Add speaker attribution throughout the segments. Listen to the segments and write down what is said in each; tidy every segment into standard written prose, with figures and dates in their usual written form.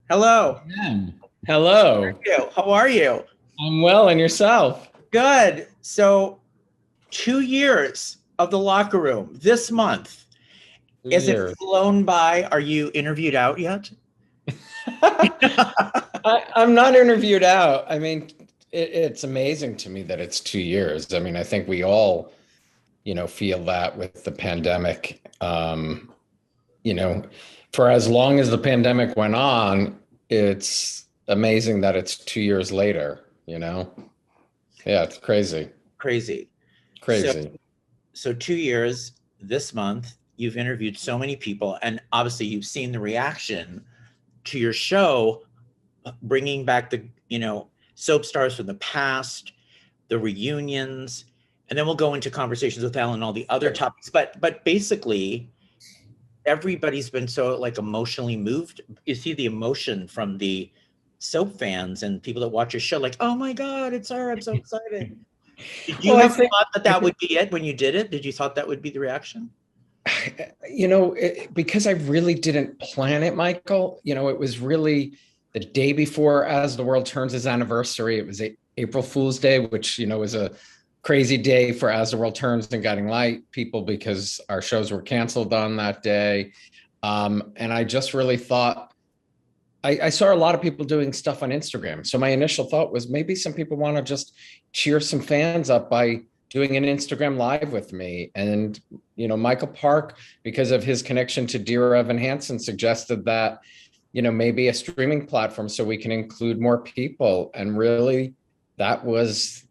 Speaker 1: Hello.
Speaker 2: Jen. Hello.
Speaker 1: How are you?
Speaker 2: I'm well, and yourself?
Speaker 1: Good. So, 2 years of the locker room this month.
Speaker 2: Two
Speaker 1: Is it
Speaker 2: years.
Speaker 1: flown by? Are you interviewed out yet?
Speaker 2: I'm not interviewed out. I mean, it's amazing to me that it's 2 years. I mean, I think we all, feel that with the pandemic. You know, for as long as the pandemic went on, it's amazing that it's 2 years later, Yeah, it's crazy.
Speaker 1: Crazy. So,
Speaker 2: Crazy.
Speaker 1: so 2 years this month, you've interviewed so many people, and obviously you've seen the reaction to your show, bringing back the soap stars from the past, the reunions, and then we'll go into conversations with Alan and all the other topics. But basically, everybody's been so like emotionally moved. You see the emotion from the soap fans and people that watch your show, like, oh my God, it's her. I'm so excited. Did you
Speaker 2: Well,
Speaker 1: have thought that that would be it when you did it? Did you thought that would be the reaction?
Speaker 2: Because I really didn't plan it, Michael, it was really the day before As the World Turns his anniversary. It was April Fool's Day, which, was a crazy day for As the World Turns and Guiding Light people because our shows were canceled on that day. And I just really thought, I saw a lot of people doing stuff on Instagram. So my initial thought was maybe some people want to just cheer some fans up by doing an Instagram live with me. And, Michael Park, because of his connection to Dear Evan Hansen, suggested that, maybe a streaming platform so we can include more people. And really that was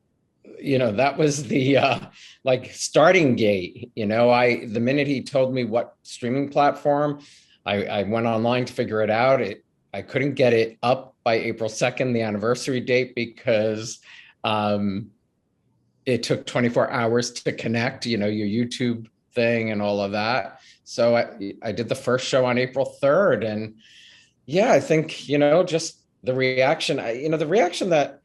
Speaker 2: the like starting gate. The minute he told me what streaming platform, I went online to figure it out. I couldn't get it up by April 2nd, the anniversary date, because it took 24 hours to connect, your YouTube thing and all of that. So I did the first show on April 3rd. And yeah, I think, just the reaction, the reaction that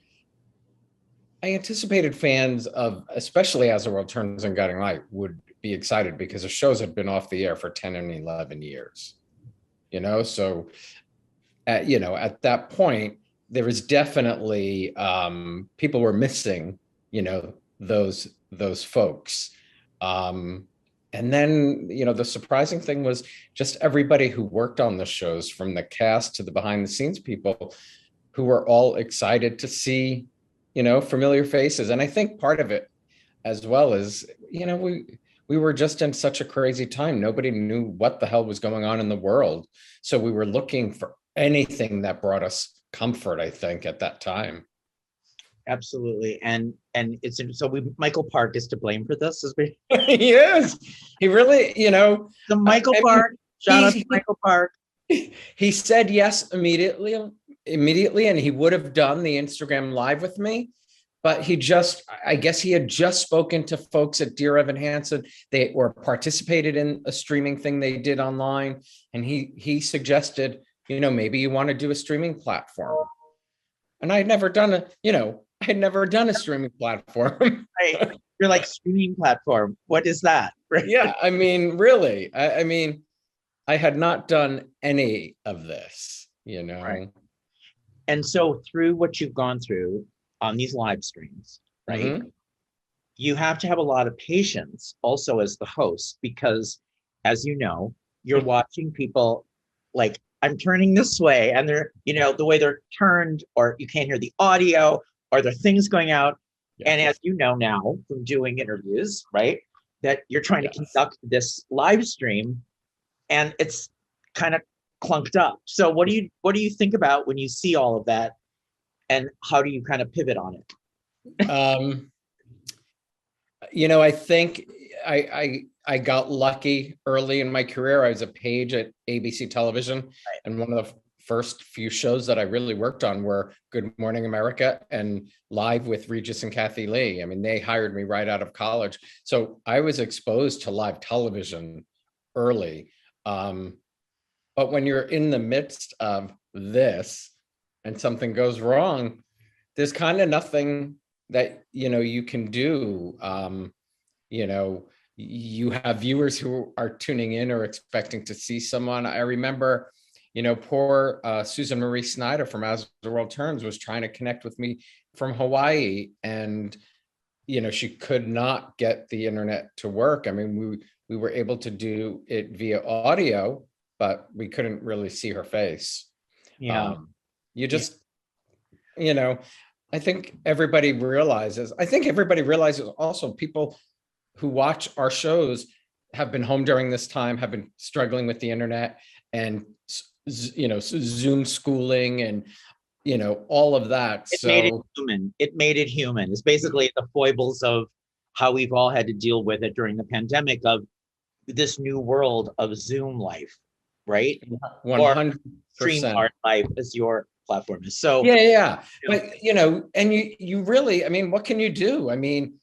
Speaker 2: I anticipated fans of, especially As the World Turns and Guiding Light, would be excited because the shows had been off the air for 10 and 11 years, so at that point, there was definitely people were missing, those folks. And then, the surprising thing was just everybody who worked on the shows, from the cast to the behind the scenes people, who were all excited to see, familiar faces. And I think part of it as well is, we were just in such a crazy time. Nobody knew what the hell was going on in the world. So we were looking for anything that brought us comfort, I think, at that time.
Speaker 1: Absolutely. And it's so Michael Park is to blame for this.
Speaker 2: He is. He really,
Speaker 1: the Michael Park. Shout out to Michael Park.
Speaker 2: He said yes immediately, and he would have done the Instagram live with me. But I guess he had just spoken to folks at Dear Evan Hansen. They were participated in a streaming thing they did online. And he suggested, maybe you want to do a streaming platform. And I'd never done a streaming platform.
Speaker 1: Right. You're like, streaming platform. What is that? Right.
Speaker 2: Yeah. I mean, really, I had not done any of this,
Speaker 1: Right. And so through what you've gone through on these live streams, right? Mm-hmm. You have to have a lot of patience also as the host, because as you're watching people like, I'm turning this way, and they're, the way they're turned, or you can't hear the audio, or there are things going out. Yes. And as you know now from doing interviews, right, that you're trying to conduct this live stream, and it's kind of clunked up. So what do you think about when you see all of that, and how do you kind of pivot on it?
Speaker 2: I think I got lucky early in my career. I was a page at ABC Television, right. And one of the first few shows that I really worked on were Good Morning America and Live with Regis and Kathy Lee. I mean, they hired me right out of college. So I was exposed to live television early. But when you're in the midst of this and something goes wrong, there's kind of nothing that, you can do. You have viewers who are tuning in or expecting to see someone. I remember poor Susan Marie Snyder from As the World Turns was trying to connect with me from Hawaii, and she could not get the internet to work. I mean, we were able to do it via audio, but we couldn't really see her face.
Speaker 1: Yeah.
Speaker 2: You just, I think everybody realizes also, people who watch our shows have been home during this time, have been struggling with the internet and, Zoom schooling and, all of that.
Speaker 1: It made it human. It made it human. It's basically the foibles of how we've all had to deal with it during the pandemic of this new world of Zoom life, right?
Speaker 2: 100%.
Speaker 1: Or StreamYard life as your platform is. So
Speaker 2: yeah. But and you really, I mean, what can you do? I mean,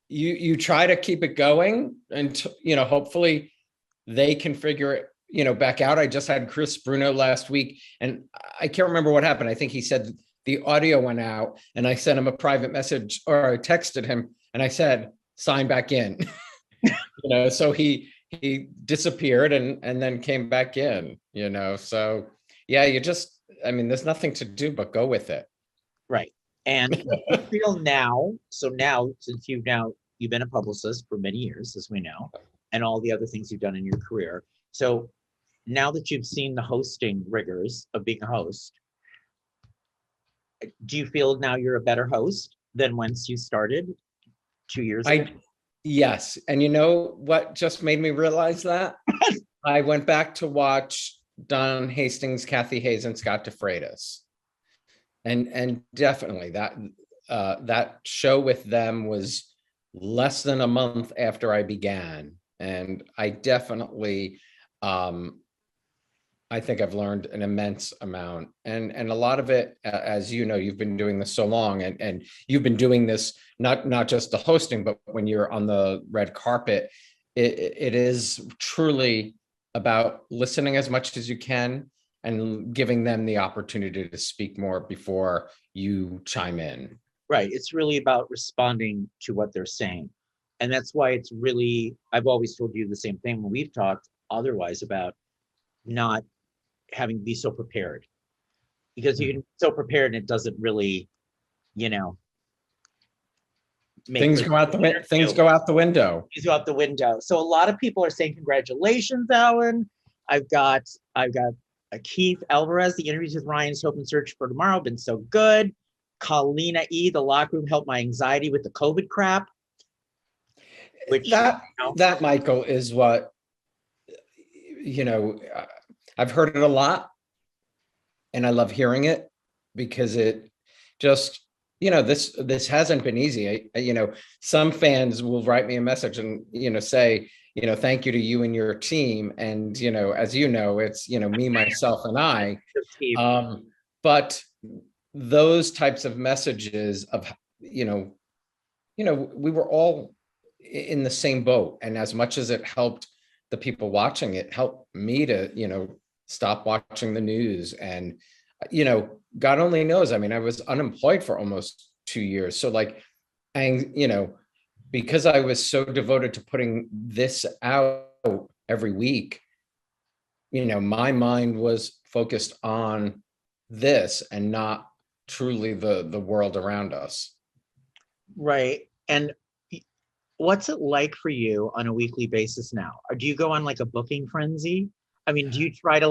Speaker 2: you try to keep it going, and hopefully they can figure it back out. I just had Chris Bruno last week, and I can't remember what happened. I think he said the audio went out, and I sent him a private message, or I texted him and I said, sign back in. So he disappeared and then came back in, so yeah, there's nothing to do but go with it.
Speaker 1: Right. And you feel now, since you've been a publicist for many years, as we know, and all the other things you've done in your career. So now that you've seen the hosting rigors of being a host, do you feel now you're a better host than once you started 2 years ago?
Speaker 2: Yes. And you know what just made me realize that? I went back to watch Don Hastings, Kathy Hayes, and Scott DeFreitas. And definitely that show with them was less than a month after I began. And I definitely, I think I've learned an immense amount, and a lot of it, as you've been doing this so long, and you've been doing this not just the hosting, but when you're on the red carpet, it is truly about listening as much as you can and giving them the opportunity to speak more before you chime in.
Speaker 1: Right. It's really about responding to what they're saying. And that's why it's really, I've always told you the same thing when we've talked otherwise about not having to be so prepared, because you can be so prepared and it doesn't really,
Speaker 2: things go out the window. Things go out the window.
Speaker 1: So a lot of people are saying, congratulations, Alan. I've got Keith Alvarez. The interviews with Ryan's Hope and Search for Tomorrow have been so good. Colina E, the Locker Room helped my anxiety with the COVID crap. Which
Speaker 2: that Michael is what, I've heard it a lot, and I love hearing it, because it just, this hasn't been easy. Some fans will write me a message and, say, thank you to you and your team. And, as it's, me, myself, and I, but those types of messages of, we were all in the same boat. And as much as it helped the people watching, it helped me to, stop watching the news. And, God only knows, I mean, I was unemployed for almost 2 years. So because I was so devoted to putting this out every week, my mind was focused on this and not truly the world around us.
Speaker 1: Right. And what's it like for you on a weekly basis now? Or do you go on like a booking frenzy? I mean, do you try to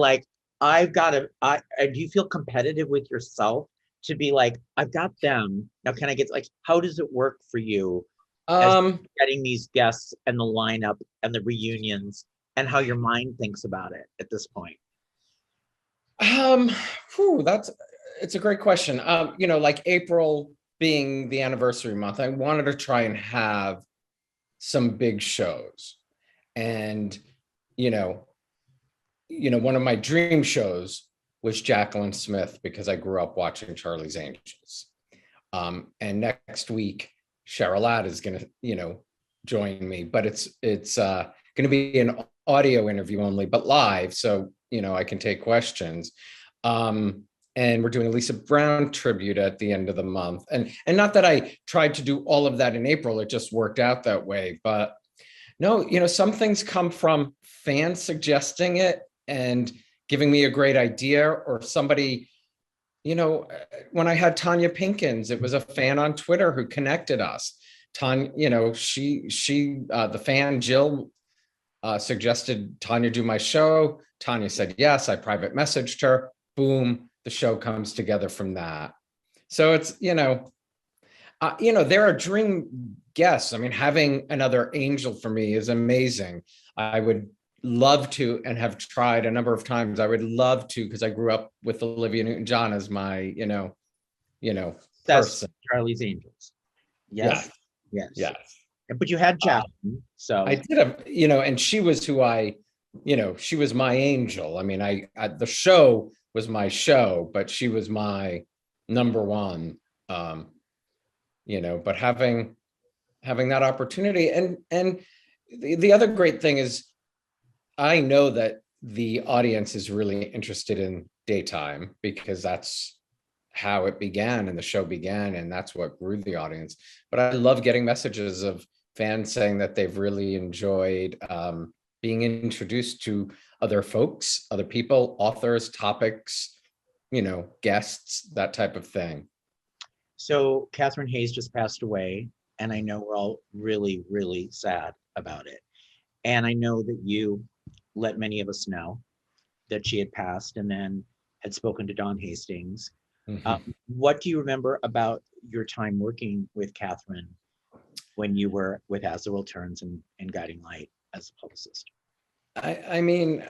Speaker 1: do you feel competitive with yourself to be like, I've got them, now can I get, how does it work for you? Getting these guests and the lineup and the reunions, and how your mind thinks about it at this point?
Speaker 2: It's a great question. Like April being the anniversary month, I wanted to try and have some big shows. And, one of my dream shows was Jacqueline Smith, because I grew up watching Charlie's Angels. And next week, Cheryl Ladd is going to, join me, but it's going to be an audio interview only, but live. So, I can take questions. And we're doing a Lisa Brown tribute at the end of the month. And not that I tried to do all of that in April, it just worked out that way. But no, some things come from fans suggesting it and giving me a great idea, or somebody, you know, when I had Tanya Pinkins, it was a fan on Twitter who connected us. Tanya, you know, the fan Jill suggested Tanya do my show. Tanya said yes. I private messaged her. Boom, the show comes together from that. So it's, there are dream guests. I mean, having another angel for me is amazing. I would love to, and have tried a number of times. I would love to, because I grew up with Olivia Newton-John as my,
Speaker 1: That's
Speaker 2: person.
Speaker 1: Charlie's Angels. Yes. Yes. But you had Jacqueline, so
Speaker 2: I did and she was who she was my angel. I mean, I the show was my show, but she was my number one. But having that opportunity, and the other great thing is, I know that the audience is really interested in daytime, because that's how it began and the show began, and that's what grew the audience. But I love getting messages of fans saying that they've really enjoyed being introduced to other folks, other people, authors, topics, guests, that type of thing.
Speaker 1: So Catherine Hayes just passed away, and I know we're all really, really sad about it. And I know that you let many of us know that she had passed, and then had spoken to Don Hastings. Mm-hmm. What do you remember about your time working with Catherine when you were with As the World Turns and Guiding Light as a publicist?
Speaker 2: I mean,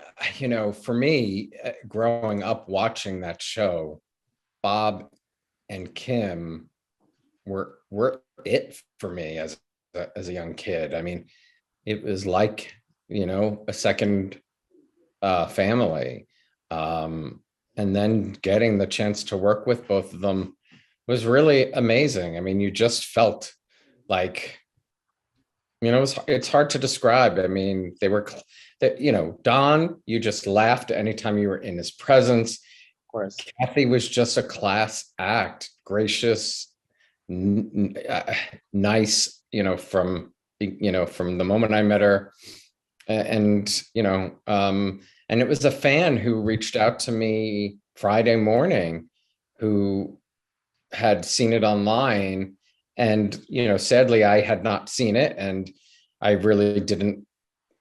Speaker 2: for me, growing up watching that show, Bob and Kim were it for me as a young kid. I mean, it was like, a second family. And then getting the chance to work with both of them was really amazing. I mean, you just felt like, it's hard to describe. I mean, Don, you just laughed anytime you were in his presence.
Speaker 1: Of course.
Speaker 2: Kathy was just a class act, gracious, nice, from the moment I met her. And it was a fan who reached out to me Friday morning, who had seen it online. And, sadly, I had not seen it, and I really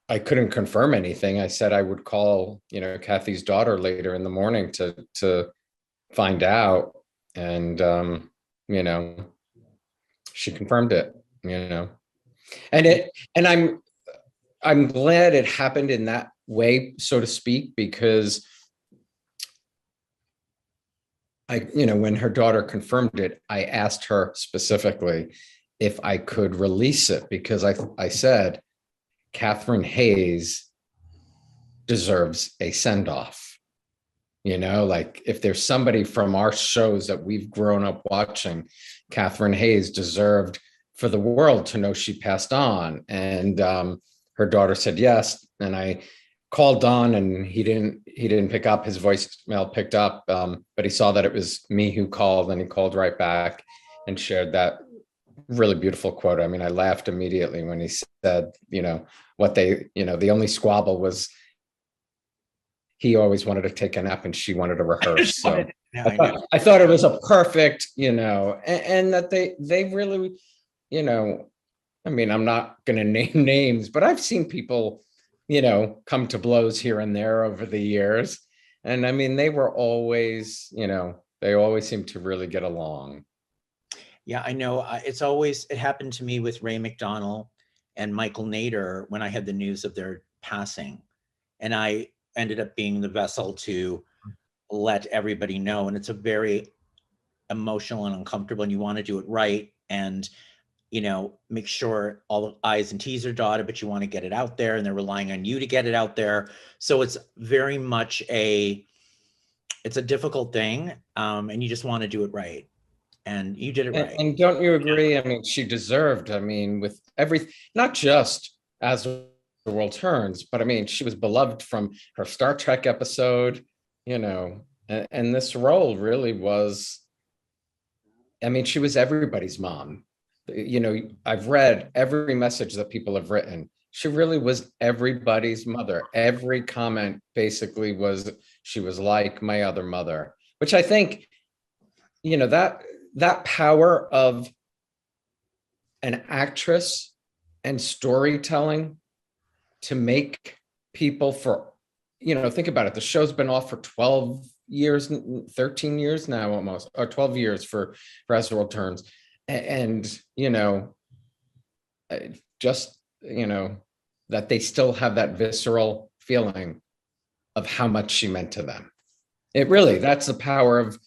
Speaker 2: I couldn't confirm anything. I said I would call, Kathy's daughter later in the morning to find out. And, she confirmed it, and I'm glad it happened in that way, so to speak, because when her daughter confirmed it, I asked her specifically if I could release it, because I said, Catherine Hayes deserves a send-off. Like, if there's somebody from our shows that we've grown up watching, Catherine Hayes deserved for the world to know she passed on. And her daughter said yes. And I called Don, and he didn't pick up. His voicemail picked up, but he saw that it was me who called, and he called right back and shared that really beautiful quote. I mean, I laughed immediately when he said, the only squabble was he always wanted to take a nap and she wanted to rehearse. So I thought it was a perfect, and that they really, I mean, I'm not going to name names, but I've seen people, come to blows here and there over the years. And I mean, they were always, they always seemed to really get along.
Speaker 1: Yeah, I know. It happened to me with Ray McDonnell and Michael Nader when I had the news of their passing. And I ended up being the vessel to let everybody know. And it's a very emotional and uncomfortable, and you want to do it right. And make sure all the I's and T's are dotted, but you want to get it out there, and they're relying on you to get it out there. So it's very much it's a difficult thing. And you just want to do it right. And you did it right.
Speaker 2: And don't you agree? I mean, she deserved, with everything, not just As the World Turns, but I mean, she was beloved from her Star Trek episode, and this role really was, she was everybody's mom. I've read every message that people have written. She really was everybody's mother. Every comment basically was, She was like my other mother, which I think, that power of an actress and storytelling to make people think about it. The show's been off for 12 years, 13 years now, almost, or 12 years for As the World Turns. And, just, that they still have that visceral feeling of how much she meant to them. That's the power of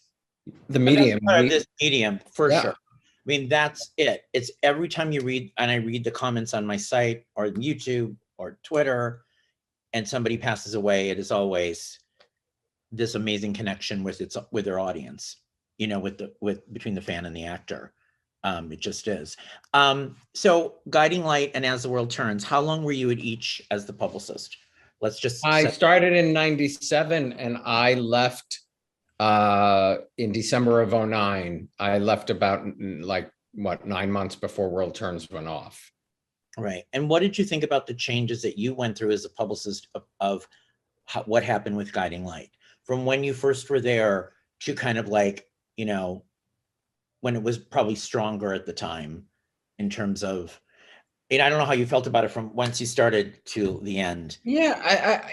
Speaker 2: the medium.
Speaker 1: Part of this medium, for sure. I mean, that's it. It's every time you read, and I read the comments on my site or YouTube or Twitter, and somebody passes away, it is always this amazing connection with their audience, between the fan and the actor. It just is. So Guiding Light and As the World Turns, how long were you at each as the publicist? I
Speaker 2: started in 97 and I left in December of 09. I left about 9 months before World Turns went off.
Speaker 1: Right. And what did you think about the changes that you went through as a publicist of what happened with Guiding Light? From when you first were there to kind of when it was probably stronger at the time in terms of, I don't know how you felt about it from once you started to the end.
Speaker 2: Yeah,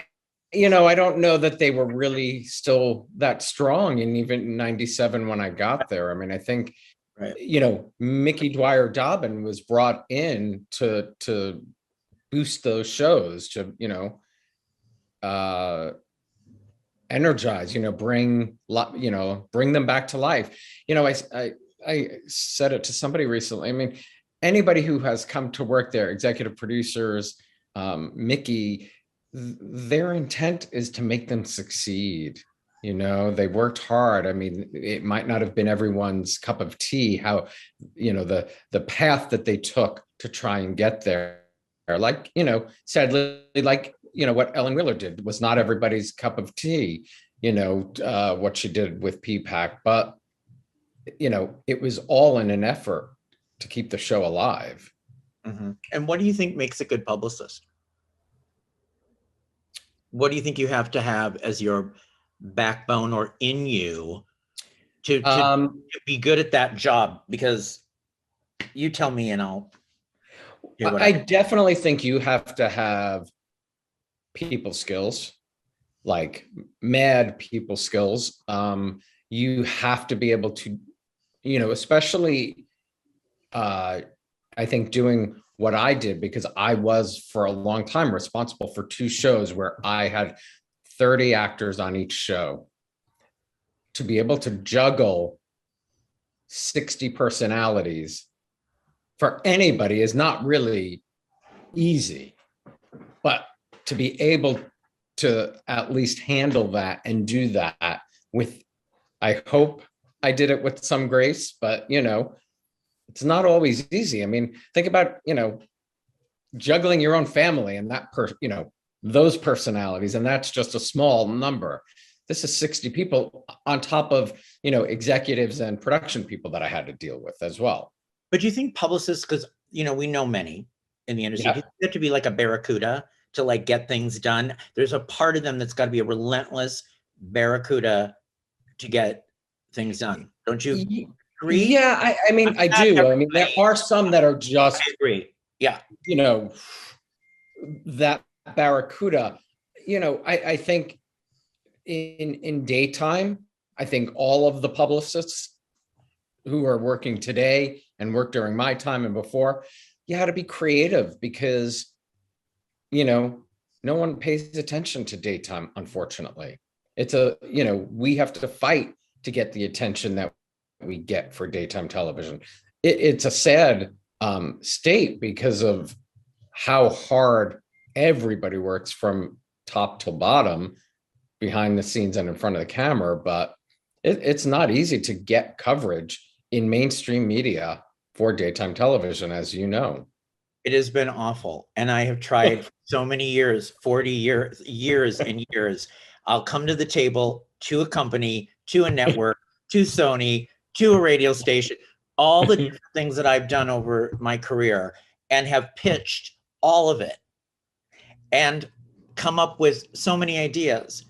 Speaker 2: I don't know that they were really still that strong. And even in 97 when I got there, I mean, I think, right. Mickey Dwyer Dobbin was brought in to boost those shows, to, energize, bring them back to life. I said it to somebody recently. I mean, anybody who has come to work there, executive producers, Mickey, their intent is to make them succeed. They worked hard. I mean, it might not have been everyone's cup of tea, how, the path that they took to try and get there. Sadly, what Ellen Wheeler did was not everybody's cup of tea, what she did with PPAC, but, it was all in an effort to keep the show alive.
Speaker 1: Mm-hmm. And what do you think makes a good publicist? What do you think you have to have as your backbone or in you to be good at that job? Because you tell me and I'll.
Speaker 2: I definitely think you have to have people skills, like mad people skills. You have to be able to, especially, I think doing what I did, because I was for a long time responsible for 2 shows where I had 30 actors on each show. To be able to juggle 60 personalities for anybody is not really easy, but to be able to at least handle that and do that with, I hope I did it with some grace, but it's not always easy. I mean, think about, juggling your own family and those personalities, and that's just a small number. This is 60 people on top of, executives and production people that I had to deal with as well.
Speaker 1: But you think publicists, because, we know many in the industry, you have to be like a barracuda to get things done. There's a part of them that's got to be a relentless barracuda to get things done. Don't you agree?
Speaker 2: Yeah, I mean, I do. I mean, there are some that are just,
Speaker 1: I agree. Yeah.
Speaker 2: That barracuda, I think in daytime, I think all of the publicists who are working today and worked during my time and before, you had to be creative, because, no one pays attention to daytime, unfortunately. It's we have to fight to get the attention that we get for daytime television. It's a sad state because of how hard everybody works from top to bottom, behind the scenes and in front of the camera, but it's not easy to get coverage in mainstream media for daytime television, as you know.
Speaker 1: It has been awful. And I have tried so many years, 40 years and years. I'll come to the table, to a company, to a network, to Sony, to a radio station, all the different things that I've done over my career, and have pitched all of it and come up with so many ideas.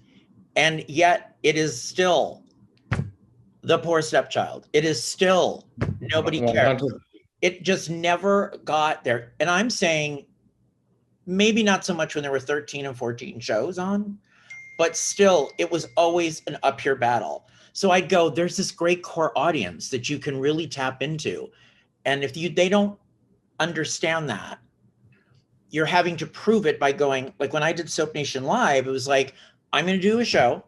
Speaker 1: And yet it is still the poor stepchild. It is still nobody cares.
Speaker 2: 100.
Speaker 1: It just never got there. And I'm saying maybe not so much when there were 13 and 14 shows on, but still it was always an uphill battle. So I'd go, there's this great core audience that you can really tap into. And if they don't understand that, you're having to prove it by going, like when I did Soap Nation Live, it was like, I'm going to do a show.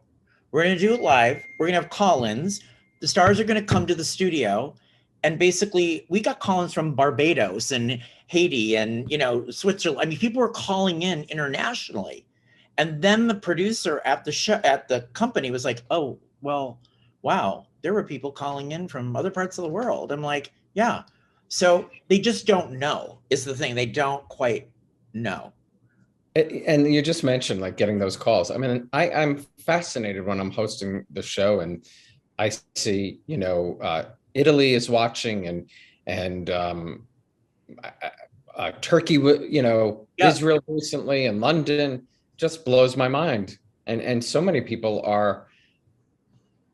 Speaker 1: We're going to do it live. We're going to have call-ins. The stars are going to come to the studio. And basically we got call-ins from Barbados and Haiti and, Switzerland. I mean, people were calling in internationally. And then the producer at the show, at the company was like, oh, well, wow, there were people calling in from other parts of the world. I'm like, yeah. So they just don't know is the thing. They don't quite know.
Speaker 2: And you just mentioned like getting those calls. I mean, I'm fascinated when I'm hosting the show and I see, Italy is watching and Turkey, Israel recently and London just blows my mind. And so many people are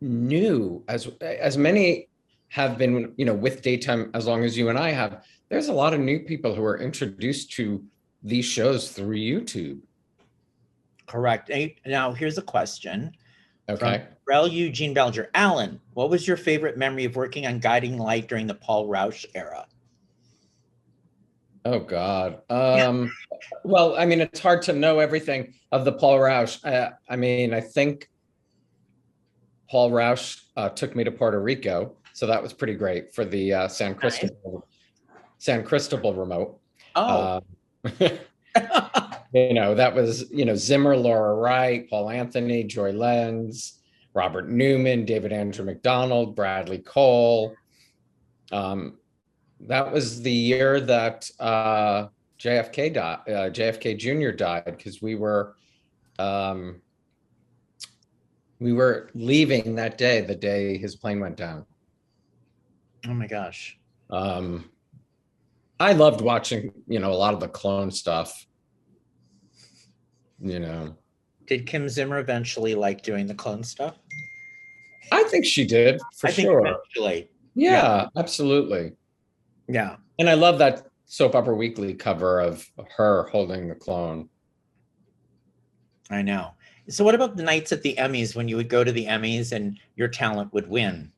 Speaker 2: new, as many have been, with daytime as long as you and I have. There's a lot of new people who are introduced to these shows through YouTube.
Speaker 1: Correct. Now here's a question.
Speaker 2: Okay.
Speaker 1: From Eugene Bellinger. Alan, what was your favorite memory of working on Guiding Light during the Paul Rausch era?
Speaker 2: Oh God. Well, I mean, it's hard to know everything of the Paul Rausch. I mean, I think Paul Rausch took me to Puerto Rico, so that was pretty great for the San Cristobal remote.
Speaker 1: Oh.
Speaker 2: That was, Zimmer, Laura Wright, Paul Anthony, Joy Lenz, Robert Newman, David Andrew McDonald, Bradley Cole. That was the year that JFK died. JFK Jr. died because we were leaving that day, the day his plane went down.
Speaker 1: Oh my gosh.
Speaker 2: I loved watching, a lot of the clone stuff.
Speaker 1: Did Kim Zimmer eventually like doing the clone stuff?
Speaker 2: I think she did, for sure.
Speaker 1: Eventually.
Speaker 2: Yeah, absolutely.
Speaker 1: Yeah.
Speaker 2: And I love that Soap Opera Weekly cover of her holding the clone.
Speaker 1: I know. So what about the nights at the Emmys when you would go to the Emmys and your talent would win?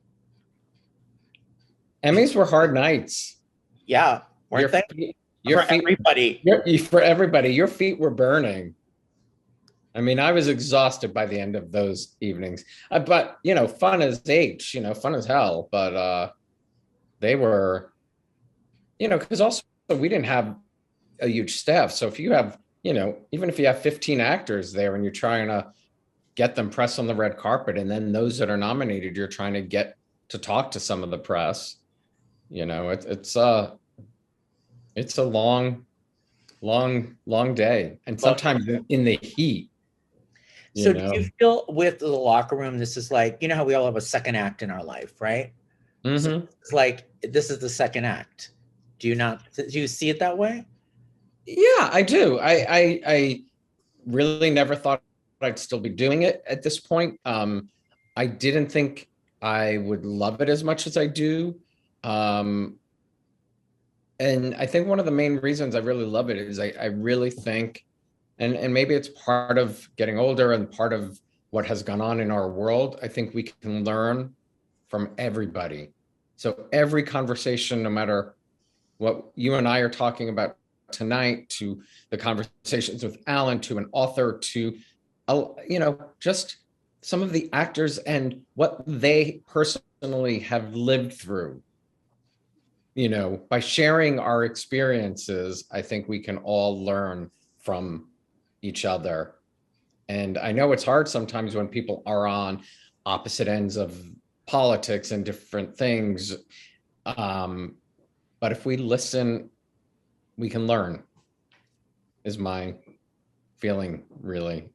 Speaker 2: Emmys were hard nights.
Speaker 1: Yeah. Weren't they? For everybody.
Speaker 2: For everybody. Your feet were burning. I mean, I was exhausted by the end of those evenings. But, fun as H, fun as hell. But they were, because also we didn't have a huge staff. So if you have, even if you have 15 actors there and you're trying to get them pressed on the red carpet, and then those that are nominated, you're trying to get to talk to some of the press, it's a long day. And sometimes in the heat.
Speaker 1: So do you feel with the Locher Room, this is like, how we all have a second act in our life, right?
Speaker 2: Mm-hmm.
Speaker 1: So it's like, this is the second act. Do you see it that way?
Speaker 2: Yeah, I do. I really never thought I'd still be doing it at this point. I didn't think I would love it as much as I do. And I think one of the main reasons I really love it is I really think, and maybe it's part of getting older and part of what has gone on in our world, I think we can learn from everybody. So every conversation, no matter what you and I are talking about tonight, to the conversations with Alan, to an author, to, just some of the actors and what they personally have lived through. By sharing our experiences, I think we can all learn from each other. And I know it's hard sometimes when people are on opposite ends of politics and different things. But if we listen, we can learn, is my feeling, really.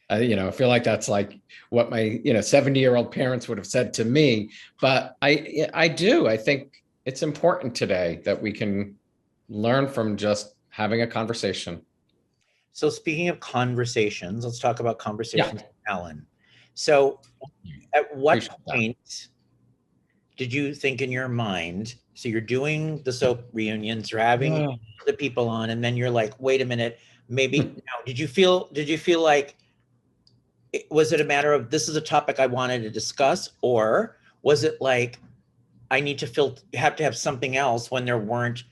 Speaker 2: I feel like that's like what my 70-year-old parents would have said to me. But I do. I think it's important today that we can learn from just having a conversation.
Speaker 1: So speaking of conversations, let's talk about conversations with Alan. So at what
Speaker 2: Appreciate that.
Speaker 1: point did you think in your mind, so you're doing the soap reunions, you're having
Speaker 2: Yeah.
Speaker 1: the people on, and then you're like, wait a minute, maybe now, did you feel like, was it a matter of this is a topic I wanted to discuss, or was it like I need to have to have something else when there weren't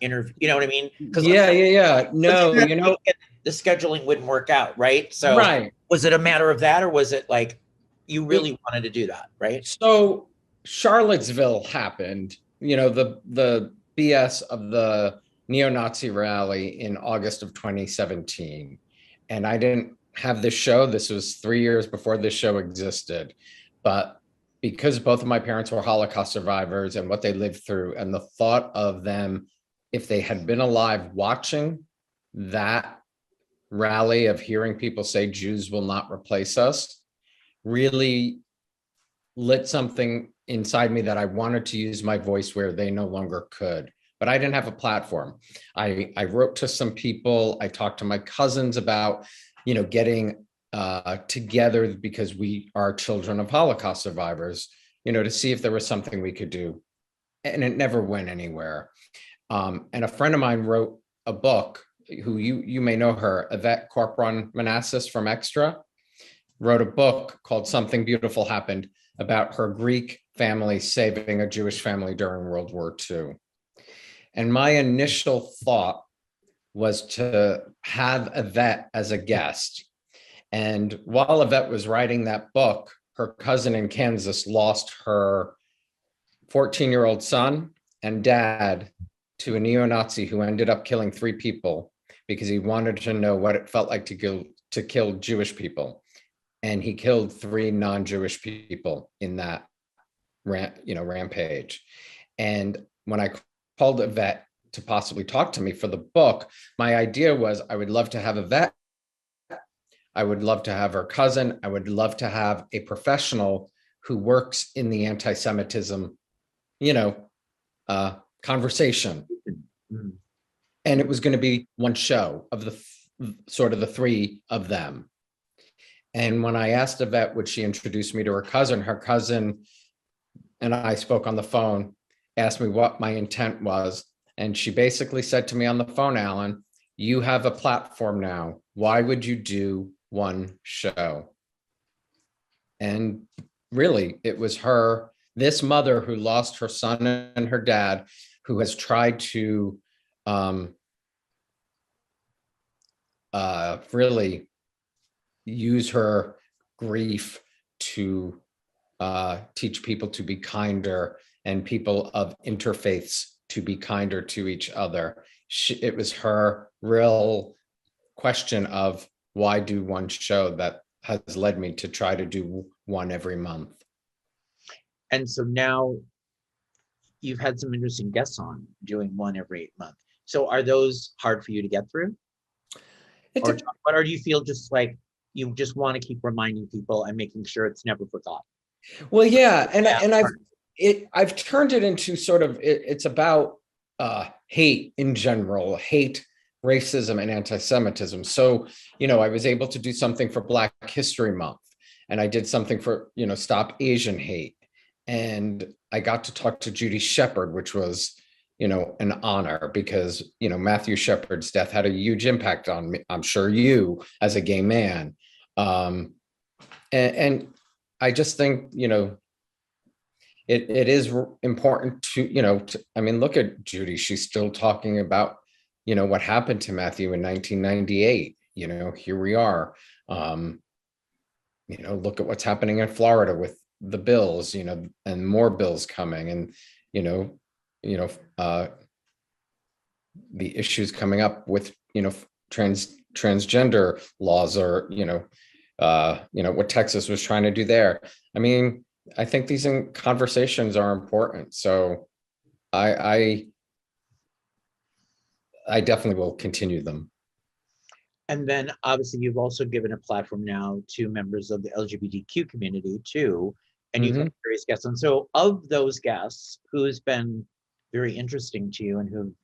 Speaker 1: interview, you know what I mean? Because
Speaker 2: Yeah. No,
Speaker 1: the scheduling wouldn't work out, right? So
Speaker 2: right.
Speaker 1: was it a matter of that, or was it like you
Speaker 2: It,
Speaker 1: really wanted to do that, right?
Speaker 2: so Charlottesville happened, the BS of the neo-Nazi rally in August of 2017. And I didn't have this show. This was 3 years before this show existed. But because both of my parents were Holocaust survivors and what they lived through, and the thought of them, if they had been alive watching that rally of hearing people say Jews will not replace us, really lit something inside me that I wanted to use my voice where they no longer could. But I didn't have a platform. I wrote to some people. I talked to my cousins about, getting together because we are children of Holocaust survivors, to see if there was something we could do. And it never went anywhere. And a friend of mine wrote a book, who you may know her, Yvette Corporon-Manassis from Extra, wrote a book called Something Beautiful Happened about her Greek family saving a Jewish family during World War II. And my initial thought was to have Yvette as a guest. And while Yvette was writing that book, her cousin in Kansas lost her 14-year-old son and dad to a neo-Nazi who ended up killing 3 people because he wanted to know what it felt like to kill Jewish people. And he killed 3 non-Jewish people in that rampage. And when I called Yvette to possibly talk to me for the book, my idea was I would love to have Yvette. I would love to have her cousin. I would love to have a professional who works in the anti-Semitism, conversation.
Speaker 1: Mm.
Speaker 2: And it was going to be one show of the sort of the 3 of them. And when I asked Yvette, would she introduce me to her cousin and I spoke on the phone, asked me what my intent was. And she basically said to me on the phone, Alan, you have a platform now. Why would you do one show? And really, it was this mother who lost her son and her dad, who has tried to really use her grief to teach people to be kinder and people of interfaiths to be kinder to each other. It was her real question of why do one show that has led me to try to do one every month.
Speaker 1: And so now you've had some interesting guests on doing one every 8 months. So are those hard for you to get through? Or do you feel just like you just want to keep reminding people and making sure it's never forgotten?
Speaker 2: Well, yeah, and I've turned it into sort of it's about hate in general, hate, racism, and anti-Semitism. So I was able to do something for Black History Month, and I did something for Stop Asian Hate, and I got to talk to Judy Shepard, which was an honor because Matthew Shepard's death had a huge impact on me. I'm sure you as a gay man, and I just think, it is important to, look at Judy. She's still talking about, what happened to Matthew in 1998. Here we are. Look at what's happening in Florida with the bills, and more bills coming, and, the issues coming up with, transgender laws, or, what Texas was trying to do there. I think these conversations are important. So I definitely will continue them.
Speaker 1: And then obviously you've also given a platform now to members of the LGBTQ community too, and you've had various guests. And so of those guests, who's been very interesting to you and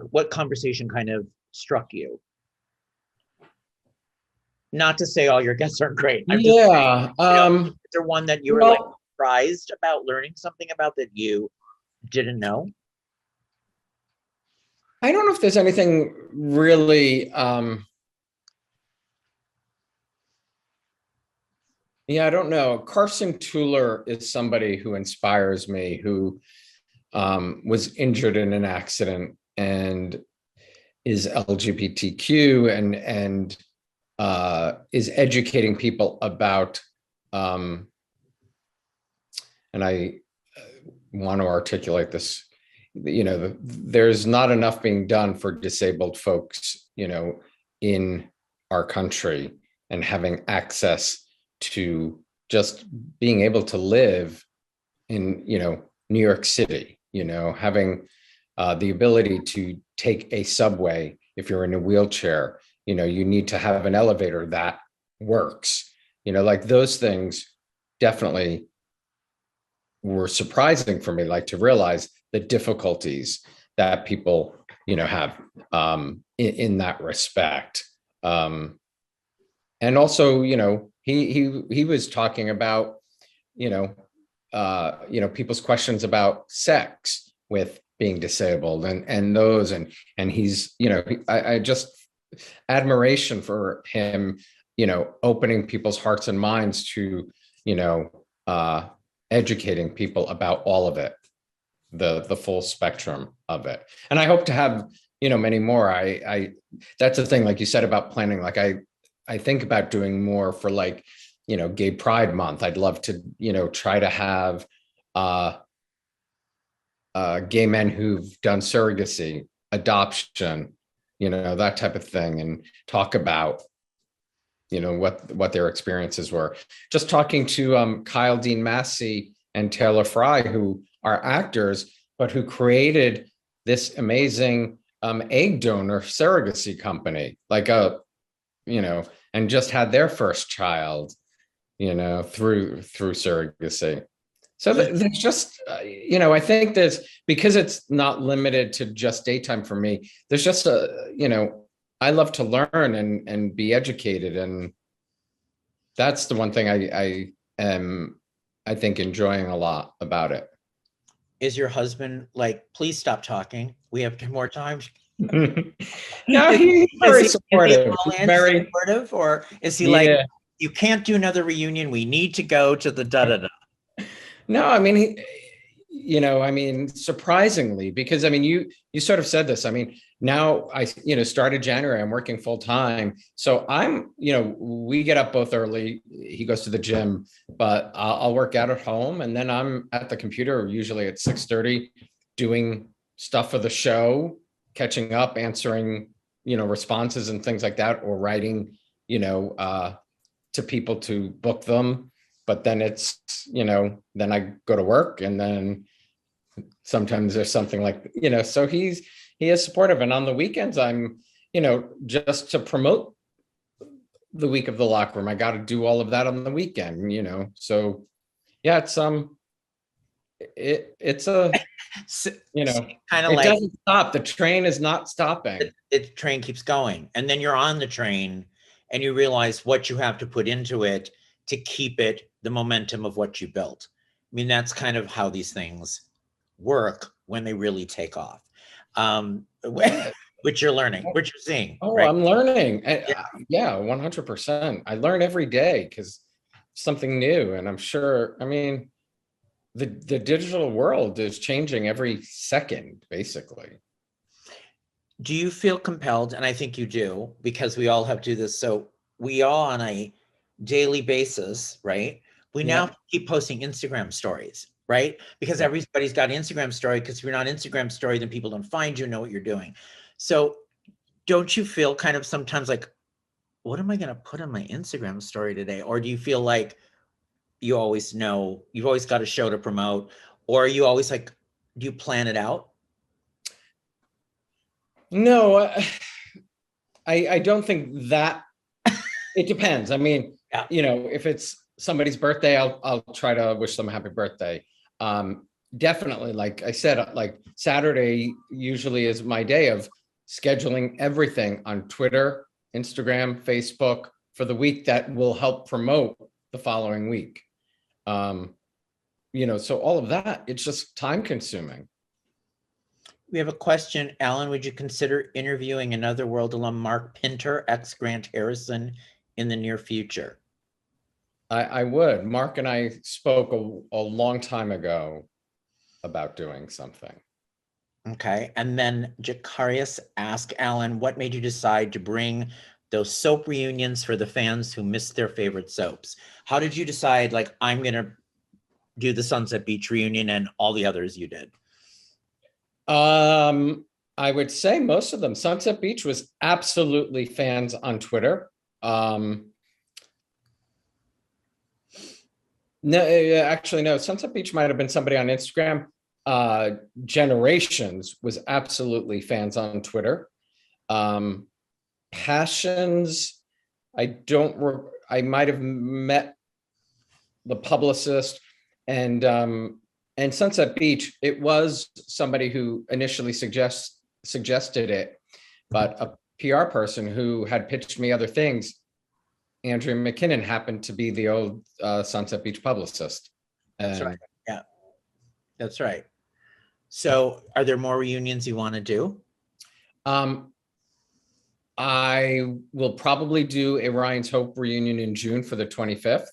Speaker 1: what conversation kind of struck you? Not to say all your guests aren't great. I'm just
Speaker 2: Yeah.
Speaker 1: is there one that you were like
Speaker 2: Well,
Speaker 1: surprised about learning something about that you didn't know?
Speaker 2: I don't know if there's anything really, yeah, I don't know. Carson Tueller is somebody who inspires me, who was injured in an accident and is LGBTQ and is educating people about, and I want to articulate this, there's not enough being done for disabled folks, in our country, and having access to just being able to live in, New York City, having the ability to take a subway if you're in a wheelchair. You need to have an elevator that works. Like those things definitely were surprising for me, like to realize the difficulties that people, have in that respect. And also, he was talking about, people's questions about sex with being disabled and those, and he's, I just admiration for him, opening people's hearts and minds to, educating people about all of it, the full spectrum of it. And I hope to have, many more. I that's the thing, like you said about planning, like I think about doing more for, like, Gay Pride Month. I'd love to, try to have gay men who've done surrogacy, adoption, that type of thing, and talk about, what their experiences were. Just talking to Kyle Dean Massey and Taylor Fry, who are actors, but who created this amazing egg donor surrogacy company, like and just had their first child, through surrogacy. So there's just, I think there's, because it's not limited to just daytime for me, there's just I love to learn and be educated. And that's the one thing I am, I think, enjoying a lot about it.
Speaker 1: Is your husband like, please stop talking, we have more time?
Speaker 2: No, he's very supportive.
Speaker 1: Very supportive, or is he like, you can't do another reunion, we need to go to the da-da-da?
Speaker 2: No, I mean, surprisingly, because you sort of said this. Now I, started January, I'm working full time. So I'm, we get up both early. He goes to the gym, but I'll work out at home. And then I'm at the computer, usually at 6:30, doing stuff for the show, catching up, answering, responses and things like that, or writing, to people to book them. But then it's, then I go to work, and then sometimes there's something like, so he is supportive. And on the weekends, I'm, just to promote the week of the Locker Room, I got to do all of that on the weekend, so yeah, it's it's a,
Speaker 1: kind of
Speaker 2: it
Speaker 1: like,
Speaker 2: doesn't stop. The train is not stopping.
Speaker 1: The train keeps going, and then you're on the train and you realize what you have to put into it to keep it the momentum of what you built. That's kind of how these things work when they really take off. Which you're learning, which you're seeing.
Speaker 2: Oh,
Speaker 1: right?
Speaker 2: I'm learning. Yeah, 100%. I learn every day because something new. And I'm sure, the digital world is changing every second, basically.
Speaker 1: Do you feel compelled? And I think you do, because we all have to do this. So we all, on a daily basis, right? We now keep posting Instagram stories, right? Because everybody's got an Instagram story, because if you're not Instagram story, then people don't find you, know what you're doing. So don't you feel kind of sometimes like, what am I going to put on my Instagram story today? Or do you feel like you always know, you've always got a show to promote, or are you always like, do you plan it out?
Speaker 2: No, I don't think that. It depends. If it's somebody's birthday, I'll try to wish them a happy birthday. Definitely, like I said, like Saturday usually is my day of scheduling everything on Twitter, Instagram, Facebook, for the week that will help promote the following week. So all of that, it's just time consuming.
Speaker 1: We have a question. Alan, would you consider interviewing another World alum, Mark Pinter, ex-Grant Harrison, in the near future?
Speaker 2: I would. Mark and I spoke a long time ago about doing something.
Speaker 1: Okay. And then Jacarius asked Alan, what made you decide to bring those soap reunions for the fans who missed their favorite soaps? How did you decide, like, I'm going to do the Sunset Beach reunion and all the others you did?
Speaker 2: I would say most of them. Sunset Beach was absolutely fans on Twitter. No, actually, no. Sunset Beach might have been somebody on Instagram. Generations was absolutely fans on Twitter. Passions, I might have met the publicist, and Sunset Beach, it was somebody who initially suggested it, but a PR person who had pitched me other things, Andrew McKinnon, happened to be the old Sunset Beach publicist.
Speaker 1: That's right. Yeah, that's right. So are there more reunions you want to do?
Speaker 2: I will probably do a Ryan's Hope reunion in June for the 25th.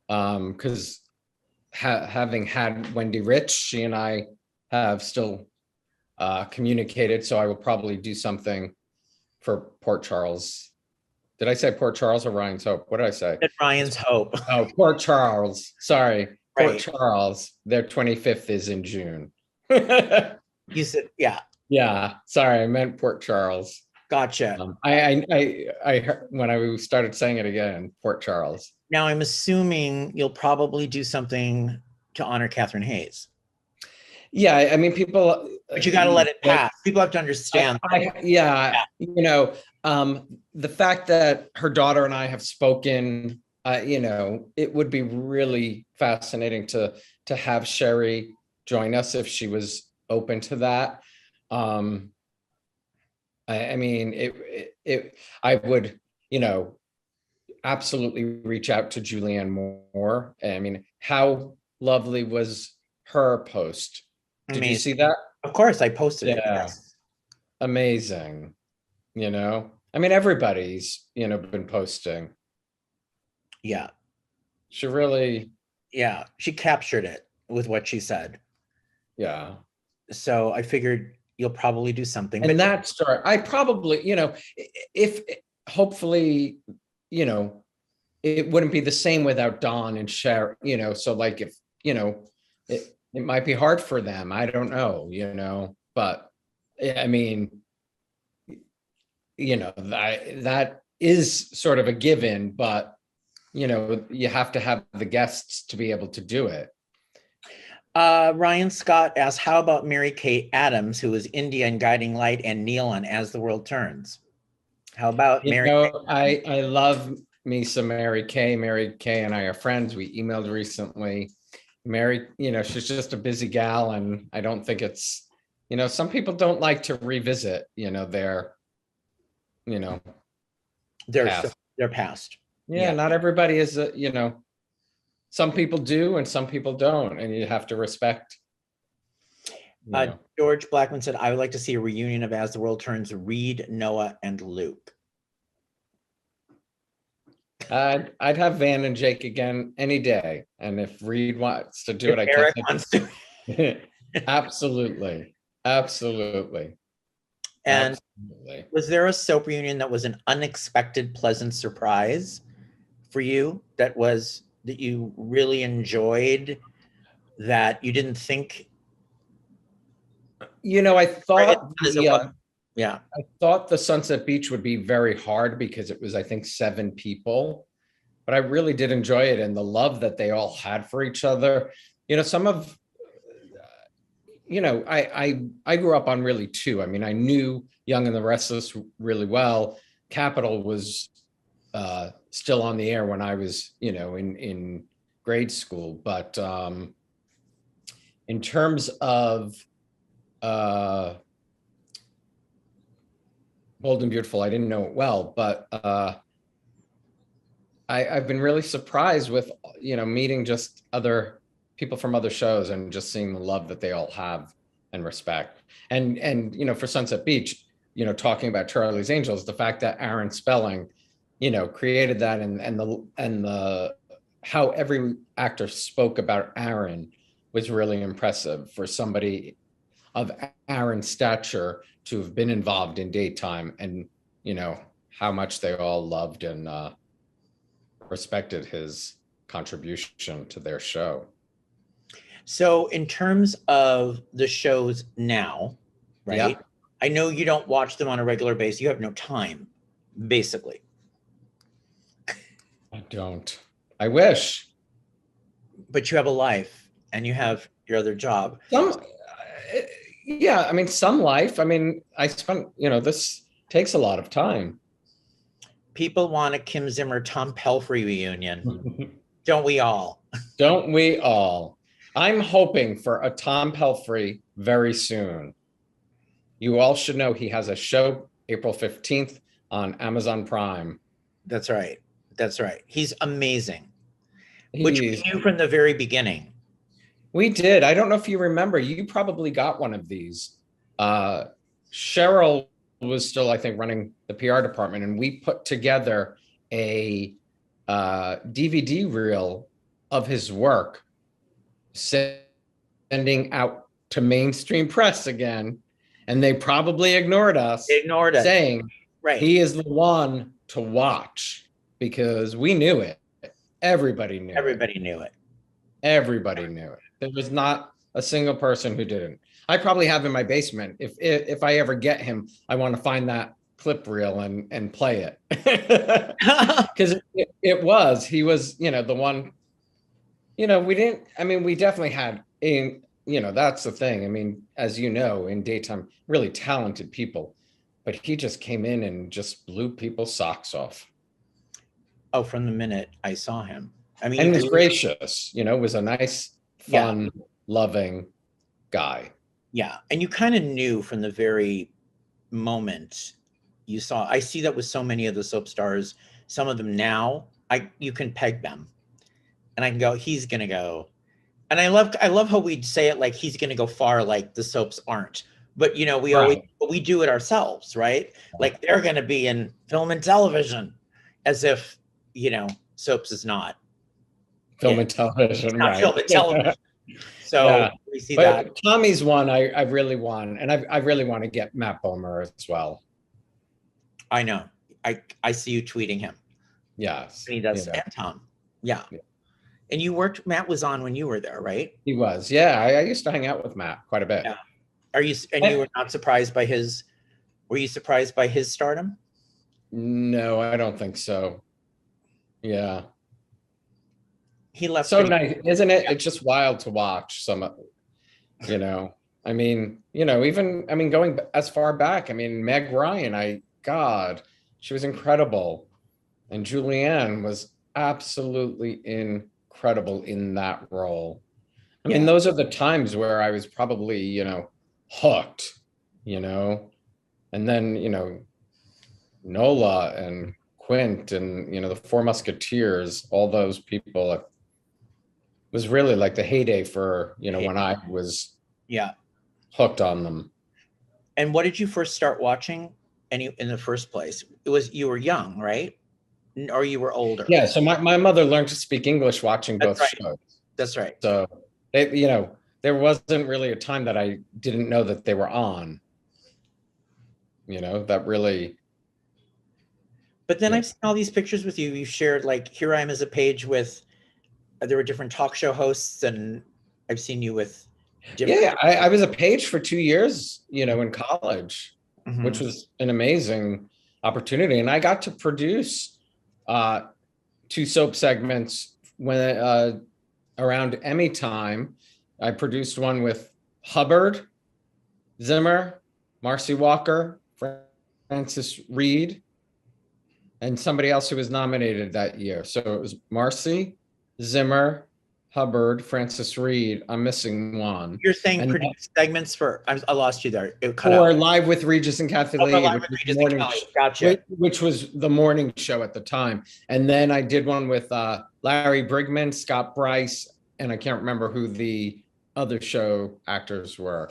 Speaker 2: Because having had Wendy Rich, she and I have still communicated, so I will probably do something for Port Charles. Did I say Port Charles or Ryan's Hope? What did I say?
Speaker 1: At Ryan's Hope.
Speaker 2: Oh, Port Charles. Sorry.
Speaker 1: Right.
Speaker 2: Port Charles. Their 25th is in June.
Speaker 1: You said, yeah.
Speaker 2: Yeah. Sorry, I meant Port Charles.
Speaker 1: Gotcha.
Speaker 2: I heard when I started saying it again, Port Charles.
Speaker 1: Now I'm assuming you'll probably do something to honor Catherine Hayes.
Speaker 2: Yeah, I mean, people.
Speaker 1: But you got to let it pass. People have to understand.
Speaker 2: The fact that her daughter and I have spoken, it would be really fascinating to have Sherry join us if she was open to that. I would, absolutely reach out to Julianne Moore. I mean, how lovely was her post? Did you see that?
Speaker 1: Of course, I posted it.
Speaker 2: Yes. Amazing. Everybody's, been posting.
Speaker 1: Yeah.
Speaker 2: She really.
Speaker 1: Yeah, she captured it with what she said.
Speaker 2: Yeah.
Speaker 1: So I figured you'll probably do something.
Speaker 2: And that story, I probably, if hopefully, it wouldn't be the same without Dawn and Cher, so like if, it might be hard for them. I don't know, but I mean, that is sort of a given, but, you have to have the guests to be able to do it.
Speaker 1: Ryan Scott asked, how about Mary Kay Adams, who was India in Guiding Light and Neil on As the World Turns? How about Mary Kay?
Speaker 2: I love me some Mary Kay. Mary Kay and I are friends. We emailed recently. Mary, she's just a busy gal, and I don't think it's, some people don't like to revisit, their
Speaker 1: past.
Speaker 2: Yeah, not everybody is, some people do and some people don't, and you have to respect.
Speaker 1: George Blackman said, I would like to see a reunion of As the World Turns, Reed, Noah, and Luke.
Speaker 2: I'd have Van and Jake again any day. And if Reed wants to do it,
Speaker 1: Eric wants to.
Speaker 2: Absolutely. Absolutely.
Speaker 1: And was there a soap reunion that was an unexpected, pleasant surprise for you that you really enjoyed, that you didn't think?
Speaker 2: I thought
Speaker 1: I
Speaker 2: thought the Sunset Beach would be very hard because it was, I think, 7 people, but I really did enjoy it, and the love that they all had for each other. Some of, I grew up on really 2. I mean, I knew Young and the Restless really well. Capital was still on the air when I was, in grade school. But in terms of Bold and Beautiful, I didn't know it well, but I've been really surprised with, meeting just other people from other shows and just seeing the love that they all have and respect. And for Sunset Beach, talking about Charlie's Angels, the fact that Aaron Spelling, created that, and the how every actor spoke about Aaron was really impressive for somebody of Aaron's stature to have been involved in daytime, and how much they all loved and respected his contribution to their show.
Speaker 1: So in terms of the shows now, right?
Speaker 2: Yeah.
Speaker 1: I know you don't watch them on a regular basis. You have no time, basically.
Speaker 2: I don't. I wish.
Speaker 1: But you have a life and you have your other job.
Speaker 2: Yeah, I mean, some life. I mean, I spent, this takes a lot of time.
Speaker 1: People want a Kim Zimmer, Tom Pelphrey reunion. Don't we all?
Speaker 2: Don't we all? I'm hoping for a Tom Pelphrey very soon. You all should know he has a show April 15th on Amazon Prime.
Speaker 1: That's right. That's right. He's amazing. Which we knew from the very beginning.
Speaker 2: We did. I don't know if you remember. You probably got one of these. Cheryl was still, I think, running the PR department, and we put together a DVD reel of his work, sending out to mainstream press again, and they probably ignored us.
Speaker 1: Ignored us.
Speaker 2: Saying,
Speaker 1: right,
Speaker 2: he is the one to watch, because we knew it. Everybody knew it.
Speaker 1: Everybody knew it.
Speaker 2: Everybody knew it. There was not a single person who didn't. I probably have in my basement. If I ever get him, I want to find that clip reel and play it. Because he was, the one, we definitely had, that's the thing. I mean, as you know, in daytime, really talented people, but he just came in and just blew people's socks off.
Speaker 1: Oh, from the minute I saw him. I mean,
Speaker 2: and was gracious, was a nice, fun, loving guy.
Speaker 1: Yeah. And you kind of knew from the very moment you saw. I see that with so many of the soap stars. Some of them now, you can peg them. And I can go, he's gonna go. And I love how we'd say it like he's gonna go far, like the soaps aren't. But we do it ourselves, right? Like they're gonna be in film and television, as if soaps is not
Speaker 2: film and television,
Speaker 1: not film and television. So we see that.
Speaker 2: Tommy's one I really want, and I really want to get Matt Bomer as well.
Speaker 1: I know. I see you tweeting him.
Speaker 2: Yes.
Speaker 1: And he does, and Tom. Yeah. And Matt was on when you were there, right?
Speaker 2: He was. Yeah. I used to hang out with Matt quite a bit.
Speaker 1: Yeah. You were not surprised by were you surprised by his stardom?
Speaker 2: No, I don't think so. Yeah.
Speaker 1: He left.
Speaker 2: So nice, isn't it? Yeah. It's just wild to watch even, going as far back, Meg Ryan, she was incredible. And Julianne was absolutely incredible in that role. Those are the times where I was probably, hooked, and then, Nola and Quint and, the Four Musketeers, all those people, it was really like the heyday for, when I was hooked on them.
Speaker 1: And what did you first start watching in the first place? You were young, right? Or you were older?
Speaker 2: Yeah. So my mother learned to speak English watching both shows.
Speaker 1: That's right.
Speaker 2: So, there wasn't really a time that I didn't know that they were on, that really.
Speaker 1: But then I've seen all these pictures with you. You shared, like, here I am as a page with, there were different talk show hosts, and I've seen you with different.
Speaker 2: Yeah, I was a page for 2 years, in college, which was an amazing opportunity. And I got to produce 2 soap segments when around Emmy time. I produced one with Hubbard, Zimmer, Marcy Walker, Francis Reed, and somebody else who was nominated that year. So it was Marcy, Zimmer, Hubbard, Francis Reed. I'm missing one.
Speaker 1: You're saying
Speaker 2: And
Speaker 1: produce segments for, I lost you there. It cut
Speaker 2: for
Speaker 1: out.
Speaker 2: Live with Regis and Kathy
Speaker 1: Oh, for
Speaker 2: Lee,
Speaker 1: Live
Speaker 2: which
Speaker 1: with
Speaker 2: was the
Speaker 1: Regis and
Speaker 2: morning,
Speaker 1: Kelly. Gotcha.
Speaker 2: which was the morning show at the time. And then I did one with Larry Brigman, Scott Bryce, and I can't remember who the other show actors were.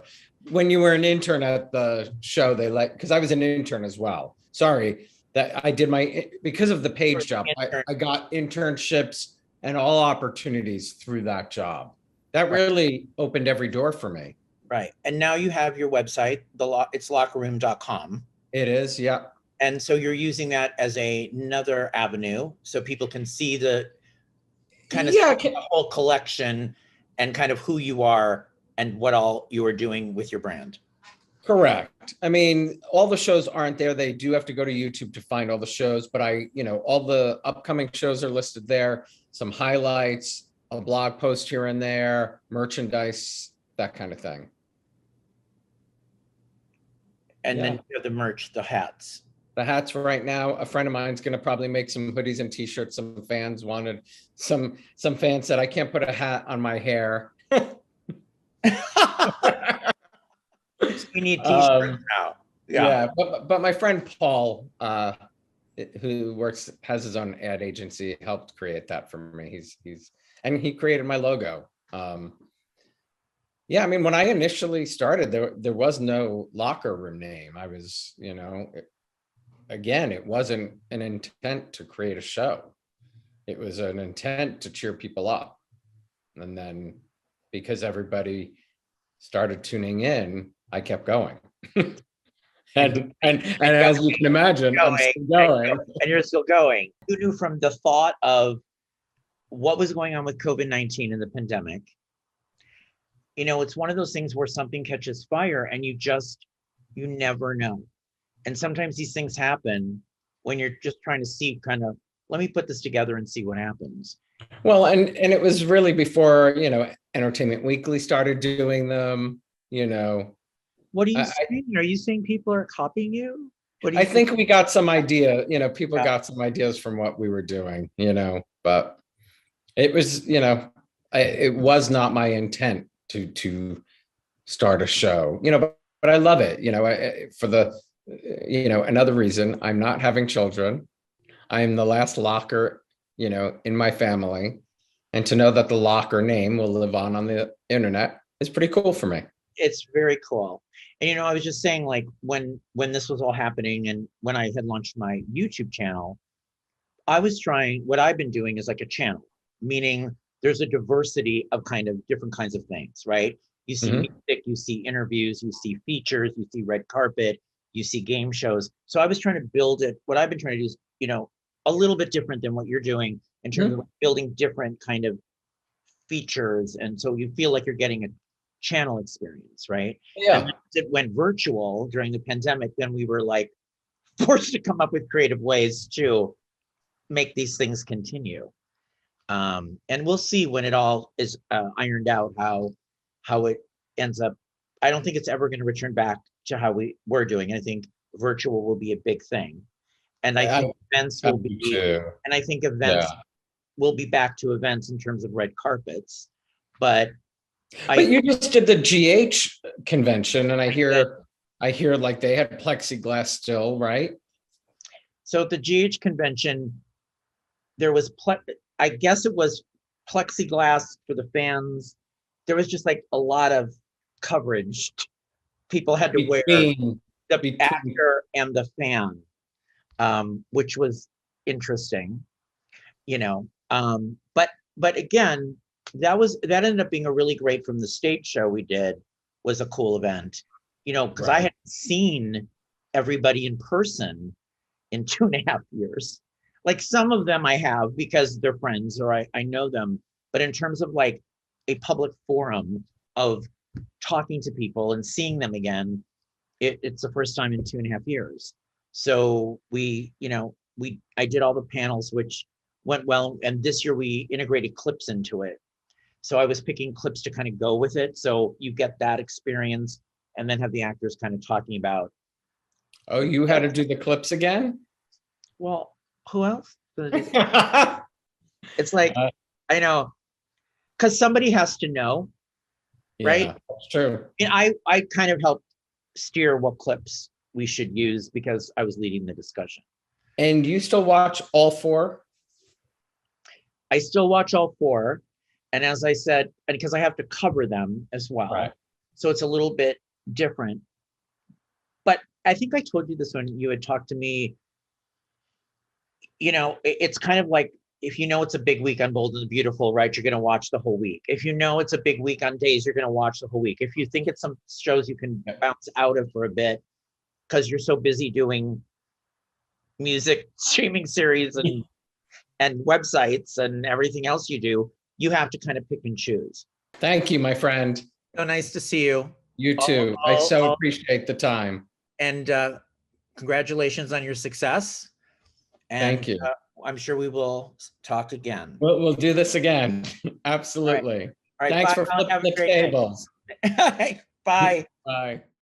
Speaker 2: When you were an intern at the show, because I was an intern as well. Sorry, that I did because of the page job, I got internships and all opportunities through that job. That really opened every door for me.
Speaker 1: Right. And now you have your website, it's locherroom.com.
Speaker 2: It is, yeah.
Speaker 1: And so you're using that as another avenue so people can see the kind of the whole collection and kind of who you are and what all you are doing with your brand.
Speaker 2: Correct. I mean, all the shows aren't there. They do have to go to YouTube to find all the shows, but all the upcoming shows are listed there. Some highlights, a blog post here and there, merchandise, that kind of thing.
Speaker 1: And then you have the merch, the hats.
Speaker 2: The hats right now, a friend of mine's going to probably make some hoodies and t-shirts. Some fans wanted, some fans said, I can't put a hat on my hair.
Speaker 1: We need t-shirts now.
Speaker 2: Yeah, but my friend Paul, who has his own ad agency, helped create that for me. And he created my logo. Yeah, I mean, when I initially started, there was no Locher Room name. I was, again, it wasn't an intent to create a show. It was an intent to cheer people up. And then because everybody started tuning in, I kept going. and as you can imagine, I'm still going.
Speaker 1: And you're still going. You knew from the thought of what was going on with COVID-19 and the pandemic. It's one of those things where something catches fire and you never know. And sometimes these things happen when you're just trying to see let me put this together and see what happens.
Speaker 2: Well, and it was really before, Entertainment Weekly started doing them,
Speaker 1: What are you saying? Are you saying people are copying you?
Speaker 2: I think we got some idea, people got some ideas from what we were doing, but it was, it was not my intent to start a show, but I love it, for the, another reason, I'm not having children. I'm the last Locher, in my family, and to know that the Locher name will live on the internet is pretty cool for me.
Speaker 1: It's very cool. And, I was just saying, like, when this was all happening and when I had launched my YouTube channel, what I've been doing is like a channel, meaning there's a diversity of kind of different kinds of things, right? You see music, you see interviews, you see features, you see red carpet, you see game shows. So I was trying to build it. What I've been trying to do is, a little bit different than what you're doing in terms of building different kind of features. And so you feel like you're getting a channel experience, right?
Speaker 2: Yeah.
Speaker 1: And it went virtual during the pandemic. Then we were like forced to come up with creative ways to make these things continue. And we'll see when it all is ironed out how it ends up. I don't think it's ever going to return back to how we were doing. I think virtual will be a big thing. And I think events will be, and I think events will be back to events in terms of red carpets. But
Speaker 2: you just did the GH convention, and I hear like they had plexiglass still, right?
Speaker 1: So at the GH convention, there was I guess it was plexiglass for the fans. There was just like a lot of coverage. People had to wear the actor and the fan, which was interesting, but again, that ended up being a really great, from the stage show we did, was a cool event, because I hadn't seen everybody in person in 2.5 years. Like, some of them I have because they're friends or I know them, but in terms of like a public forum of talking to people and seeing them again, it's the first time in 2.5 years. So I did all the panels, which went well. And this year we integrated clips into it. So I was picking clips to kind of go with it. So you get that experience and then have the actors kind of talking about.
Speaker 2: Oh, you had to do the clips again?
Speaker 1: Well, who else? It's like, I know. because somebody has to know, right?
Speaker 2: Yeah, that's true.
Speaker 1: And I kind of helped steer what clips we should use because I was leading the discussion.
Speaker 2: And you still watch all four?
Speaker 1: I still watch all four. And as I said, and because I have to cover them as well.
Speaker 2: Right.
Speaker 1: So it's a little bit different. But I think I told you this when you had talked to me. You know, it's kind of like, if you know it's a big week on Bold and the Beautiful, right, you're going to watch the whole week. If you know it's a big week on Days, you're going to watch the whole week. If you think it's some shows you can bounce out of for a bit because you're so busy doing music streaming series and websites and everything else you do, you have to kind of pick and choose.
Speaker 2: Thank you, my friend.
Speaker 1: So nice to see you.
Speaker 2: You too. I so appreciate the time.
Speaker 1: And congratulations on your success. And
Speaker 2: thank you.
Speaker 1: I'm sure we will talk again.
Speaker 2: We'll do this again. Absolutely.
Speaker 1: All right.
Speaker 2: Thanks
Speaker 1: bye.
Speaker 2: for flipping the tables.
Speaker 1: Bye.
Speaker 2: Bye.